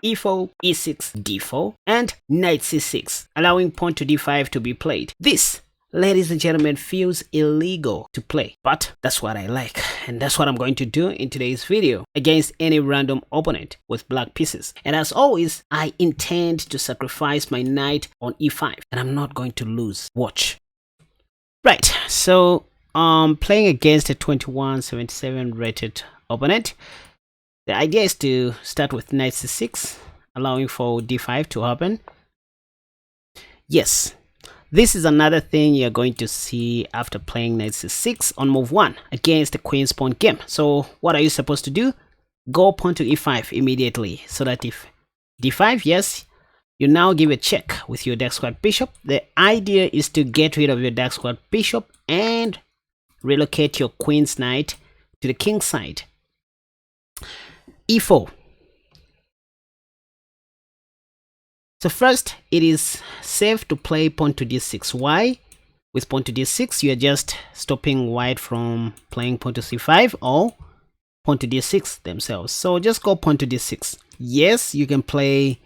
e4, e6, d4, and knight c6, allowing pawn to d5 to be played. This, ladies and gentlemen, feels illegal to play, but that's what I like, and that's what I'm going to do in today's video against any random opponent with black pieces. And as always, I intend to sacrifice my knight on e5, and I'm not going to lose. Watch. Right, so playing against a 2177 rated opponent, the idea is to start with knight c6, allowing for d5 to happen. Yes, this is another thing you're going to see after playing knight c6 on move 1 against the queen's pawn game. So what are you supposed to do? Go pawn to e5 immediately, so that if d5, yes, you now give a check with your dark squared bishop. The idea is to get rid of your dark squared bishop and relocate your queen's knight to the king's side. e4. So first, it is safe to play pawn to d6. Why? With pawn to d6, you are just stopping white from playing pawn to c5 or pawn to d6 themselves. So just go pawn to d6. Yes, you can play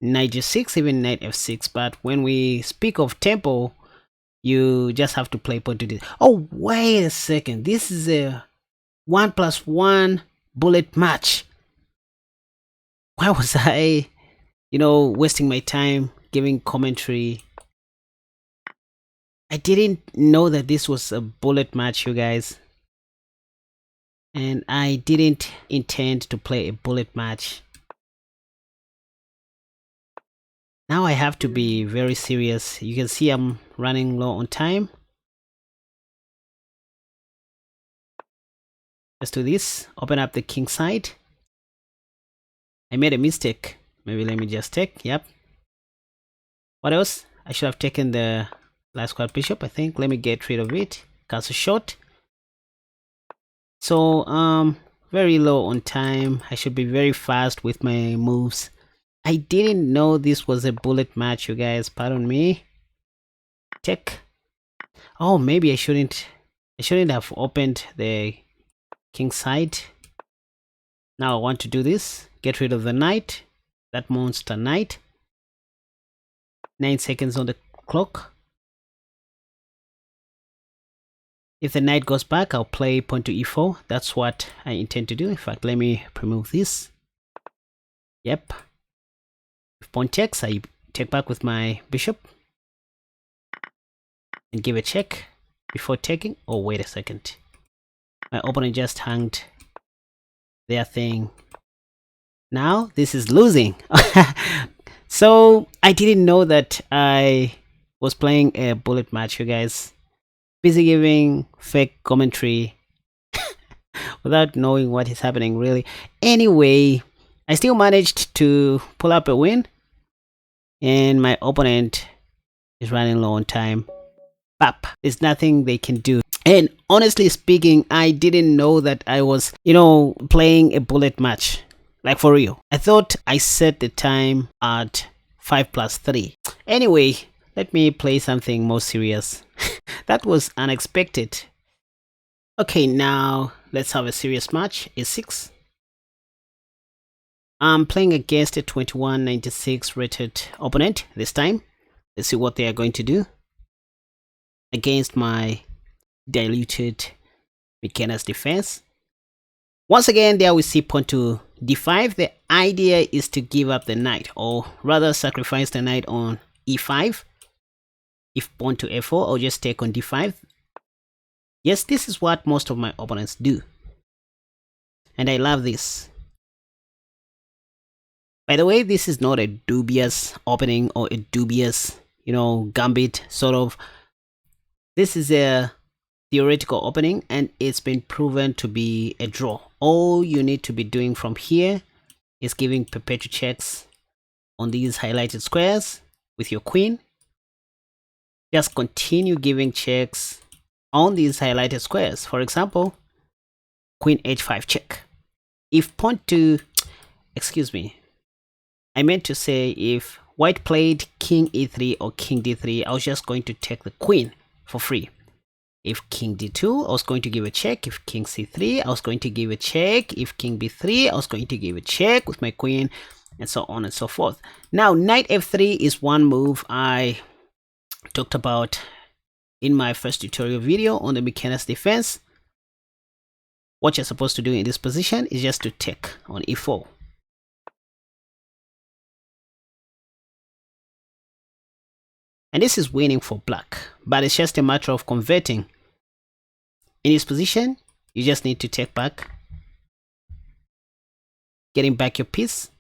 knight g6, even knight f6, but when we speak of tempo, you just have to play pawn to d6. Oh, wait a second. This is a 1+1 bullet match. Why was I, wasting my time giving commentary? I didn't know that this was a bullet match, you guys. And I didn't intend to play a bullet match. Now I have to be very serious. You can see I'm running low on time. Let's do this. Open up the king side. I made a mistake. Maybe let me just take. Yep. What else? I should have taken the last square bishop, I think. Let me get rid of it. Castle shot. So, very low on time. I should be very fast with my moves. I didn't know this was a bullet match, you guys. Pardon me. Check. Oh, maybe I shouldn't have opened the king side. Now I want to do this. Get rid of the knight. That monster knight. 9 seconds on the clock. If the knight goes back, I'll play pawn to e4. That's what I intend to do. In fact, let me remove this. Yep. If pawn checks, I take back with my bishop. And give a check before taking. Oh, wait a second. My opponent just hanged their thing. Now this is losing. So I didn't know that I was playing a bullet match, you guys. Busy giving fake commentary without knowing what is happening, really. Anyway, I still managed to pull up a win, and my opponent is running low on time. Bap. There's nothing they can do. And honestly speaking, I didn't know that I was, playing a bullet match. Like, for real. I thought I set the time at 5+3. Anyway, let me play something more serious. That was unexpected. Okay, now let's have a serious match. e6. I'm playing against a 2196 rated opponent this time. Let's see what they are going to do against my diluted Mikenas defense. Once again, there we see pawn to d5. The idea is to give up the knight, or rather sacrifice the knight on e5. If pawn to f4, I'll just take on d5. Yes, this is what most of my opponents do. And I love this. By the way, this is not a dubious opening or a dubious, gambit sort of. This is a theoretical opening, and it's been proven to be a draw. All you need to be doing from here is giving perpetual checks on these highlighted squares with your queen. Just continue giving checks on these highlighted squares. For example, queen h5 check. If pawn to, excuse me, I meant to say if white played king e3 or king d3, I was just going to take the queen for free. If king d2, I was going to give a check. If king c3, I was going to give a check. If king b3, I was going to give a check with my queen. and so on and so forth. Now, knight f3 is one move I talked about in my first tutorial video on the Mikenas defense. What you're supposed to do in this position is just to take on e4. And this is winning for black, but it's just a matter of converting. In this position, you just need to take back, getting back your piece.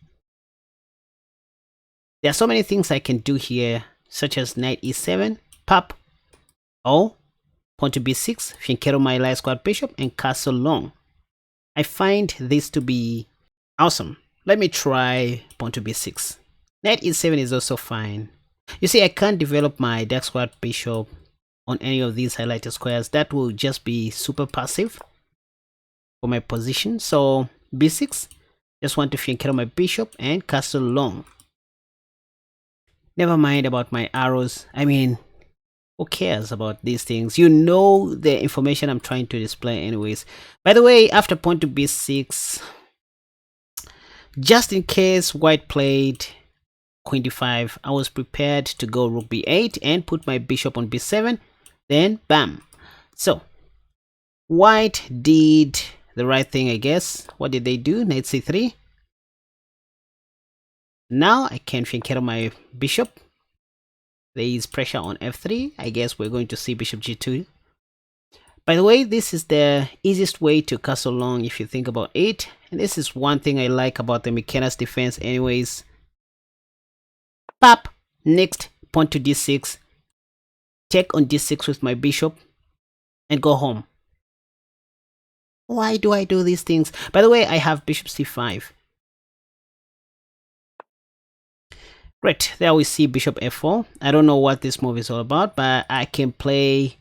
There are so many things I can do here, such as knight e7, pop, or pawn to b6, fianchetto my light square bishop, and castle long. I find this to be awesome. Let me try pawn to b6. Knight e7 is also fine. You see, I can't develop my dark square bishop on any of these highlighted squares. That will just be super passive for my position. So b6, just want to fianchetto my bishop and castle long. Never mind about my arrows. I mean, who cares about these things? You know the information I'm trying to display anyways. By the way, after pawn to b6, just in case white played queen d5, I was prepared to go rook b8 and put my bishop on b7. Then bam. So white did the right thing, I guess. What did they do? Knight c3. Now I can fianchetto my bishop. There is pressure on f3. I guess we're going to see bishop g2. By the way, this is the easiest way to castle long if you think about it. And this is one thing I like about the Mikenas defense anyways. Pop. Next, pawn to d6. Take on d6 with my bishop. And go home. Why do I do these things? By the way, I have bishop c5. Great, there we see bishop f4. I don't know what this move is all about, but I can play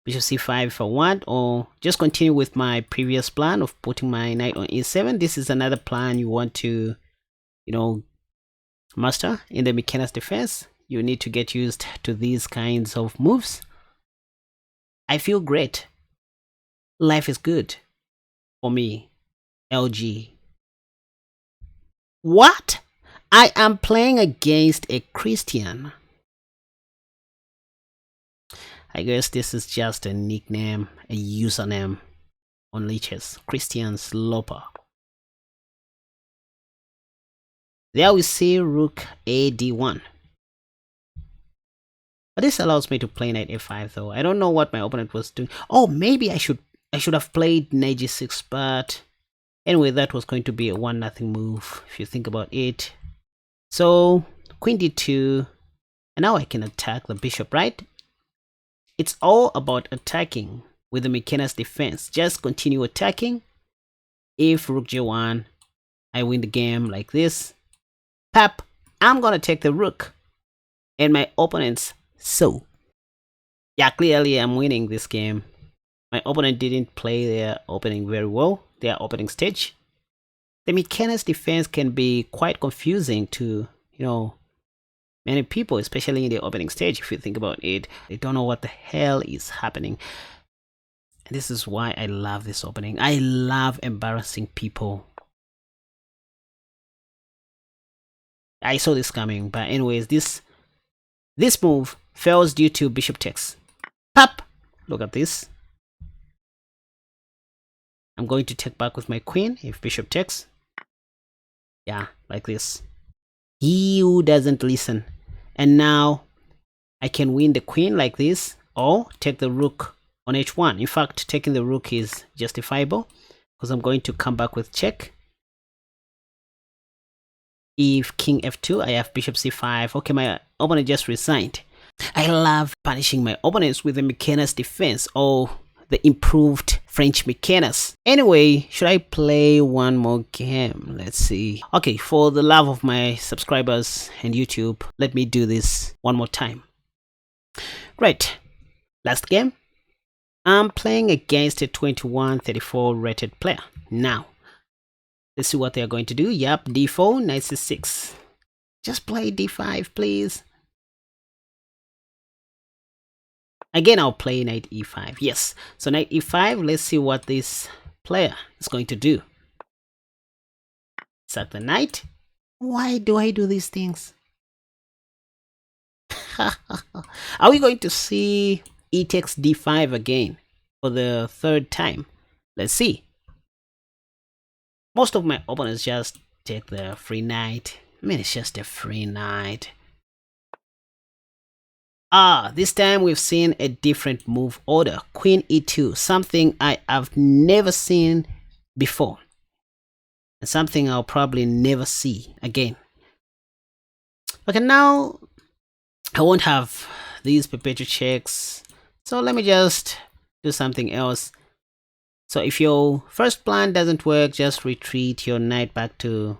bishop c5 if I want, or just continue with my previous plan of putting my knight on e7. This is another plan you want to, master in the Mikenas defense. You need to get used to these kinds of moves. I feel great. Life is good for me. LG. What? I am playing against a Christian. I guess this is just a nickname, a username on Lichess. Christian Sloper. There we see rook a d1. But this allows me to play knight f5 though. I don't know what my opponent was doing. Oh, maybe I should have played knight g6, but anyway, that was going to be a 1-0 move if you think about it. So queen d2, and now I can attack the bishop, right? It's all about attacking with the Mikenas defense. Just continue attacking. If rook g1, I win the game like this. Pap, I'm gonna take the rook, and my opponent's so. Yeah, clearly I'm winning this game. My opponent didn't play their opening very well, their opening stage. The Mikenas defense can be quite confusing to, many people, especially in the opening stage. If you think about it, they don't know what the hell is happening. And this is why I love this opening. I love embarrassing people. I saw this coming, but anyways, this move fails due to bishop takes. Pop! Look at this. I'm going to take back with my queen if bishop takes. Yeah, like this. He who doesn't listen. And now I can win the queen like this, or take the rook on h1. In fact, taking the rook is justifiable because I'm going to come back with check. If king f2, I have bishop c5. Okay, my opponent just resigned. I love punishing my opponents with the Mikenas defense. Oh, the improved French-Mikenas. Anyway, should I play one more game? Let's see. Okay, for the love of my subscribers and YouTube, let me do this one more time. Great. Last game. I'm playing against a 21-34 rated player. Now, let's see what they're going to do. Yep, d4, knight c6. Just play d5, please. Again, I'll play knight e5. Yes, so knight e5. Let's see what this player is going to do. Sack the knight. Why do I do these things? Are we going to see e takes d5 again for the third time? Let's see. Most of my opponents just take the free knight. I mean, it's just a free knight. Ah, this time we've seen a different move order. Queen e2, something I have never seen before. And something I'll probably never see again. Okay, now I won't have these perpetual checks. So let me just do something else. So if your first plan doesn't work, just retreat your knight back to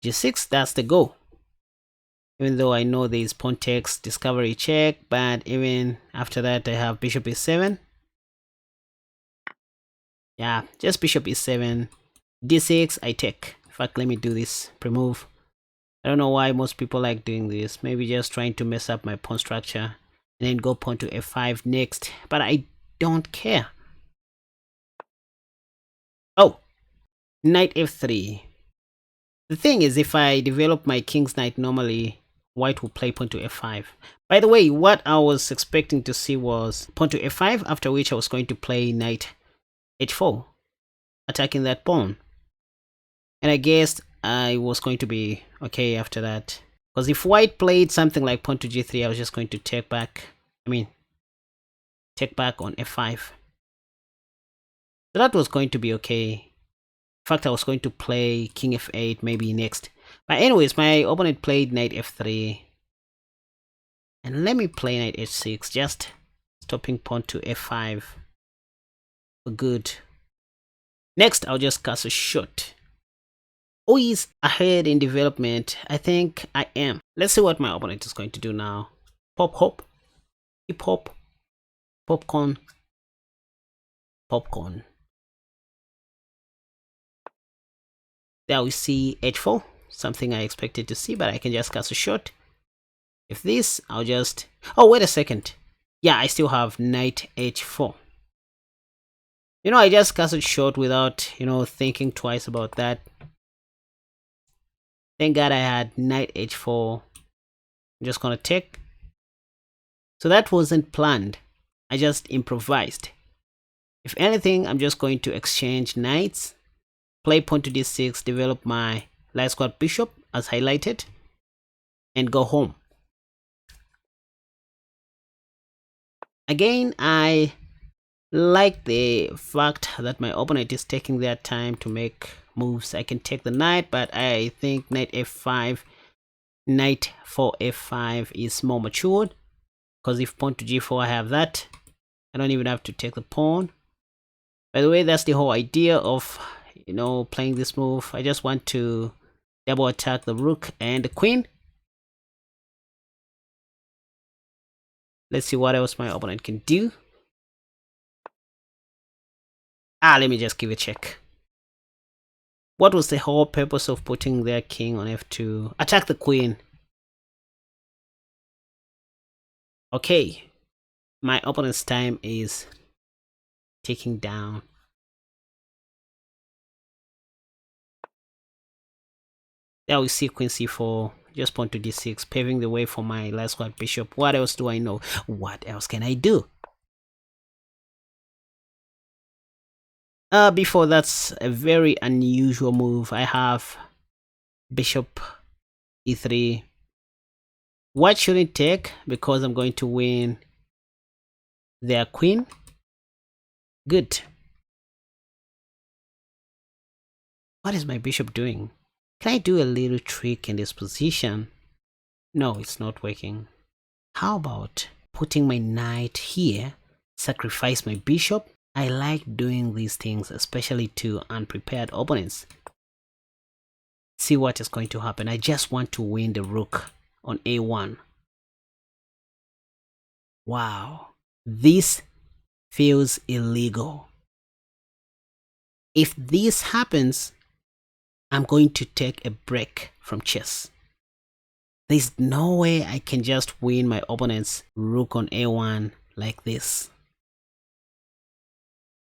g6. That's the goal. Even though I know there's pawn takes discovery check, but even after that I have bishop e7. Yeah, just bishop e7, d6, I take. In fact, let me do this pre-move. I don't know why most people like doing this. Maybe just trying to mess up my pawn structure and then go pawn to f5 next, but I don't care. Oh, knight f3. The thing is, if I develop my king's knight normally, white will play pawn to f5. By the way, what I was expecting to see was pawn to f5, after which I was going to play knight h4, attacking that pawn. And I guessed I was going to be okay after that. Because if white played something like pawn to g3, I was just going to take back. Take back on f5. So that was going to be okay. In fact, I was going to play king f8 maybe next. But anyways, my opponent played knight f3. And let me play knight h6, just stopping pawn to f5 for good. Next, I'll just cast a shot. Who is ahead in development? I think I am. Let's see what my opponent is going to do now. Pop hop, hip hop, popcorn, popcorn. There we see h4, something I expected to see, but I can just cast a shot. If this, I'll just... Oh, wait a second. Yeah, I still have knight h4. You know, I just cast a shot without, thinking twice about that. Thank God I had knight h4. I'm just gonna take. So that wasn't planned. I just improvised. If anything, I'm just going to exchange knights, play pawn to d6, develop my light squad bishop as highlighted, and go home. Again, I like the fact that my opponent is taking their time to make moves. I can take the knight, but I think knight f5, knight for f5 is more matured, because if pawn to g4 I have that, I don't even have to take the pawn. By the way, that's the whole idea of playing this move. I just want to double attack the rook and the queen. Let's see what else my opponent can do. Let me just give a check. What was the whole purpose of putting their king on f2? Attack the queen. Okay, my opponent's time is ticking down. There we see queen c4, just pawn to d6, paving the way for my light squad bishop. What else do I know? What else can I do? Before that's a very unusual move. I have bishop e3. White shouldn't take because I'm going to win their queen. Good. What is my bishop doing? Can I do a little trick in this position? No, it's not working. How about putting my knight here, sacrifice my bishop? I like doing these things, especially to unprepared opponents. See what is going to happen. I just want to win the rook on a1. Wow, this feels illegal. If this happens, I'm going to take a break from chess. There's no way I can just win my opponent's rook on a1 like this.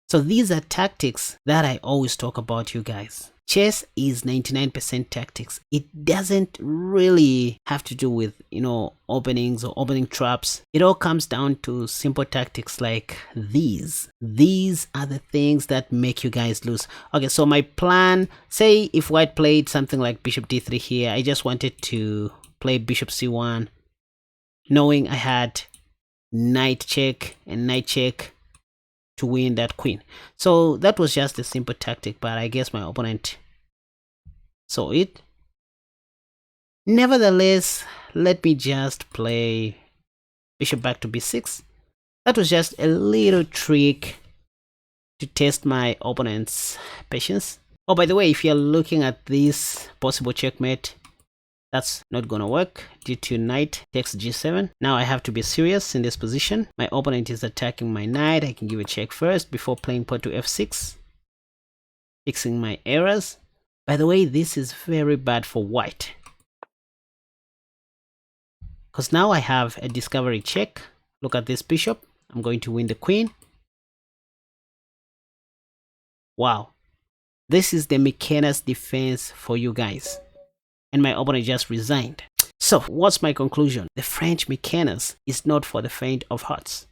So these are tactics that I always talk about, you guys. Chess is 99% tactics. It doesn't really have to do with, openings or opening traps. It all comes down to simple tactics like these. These are the things that make you guys lose. Okay, so my plan, say if white played something like bishop d3 here, I just wanted to play bishop c1, knowing I had knight check and knight check to win that queen. So that was just a simple tactic, but I guess my opponent saw it. Nevertheless, let me just play bishop back to b6. That was just a little trick to test my opponent's patience. Oh, by the way, if you're looking at this possible checkmate, that's not gonna work due to knight takes g7. Now I have to be serious in this position. My opponent is attacking my knight. I can give a check first before playing pawn to f6, fixing my errors. By the way, this is very bad for white, because now I have a discovery check. Look at this bishop. I'm going to win the queen. Wow, this is the Mikenas defense for you guys. And my opponent just resigned. So what's my conclusion? The French Mikenas is not for the faint of hearts.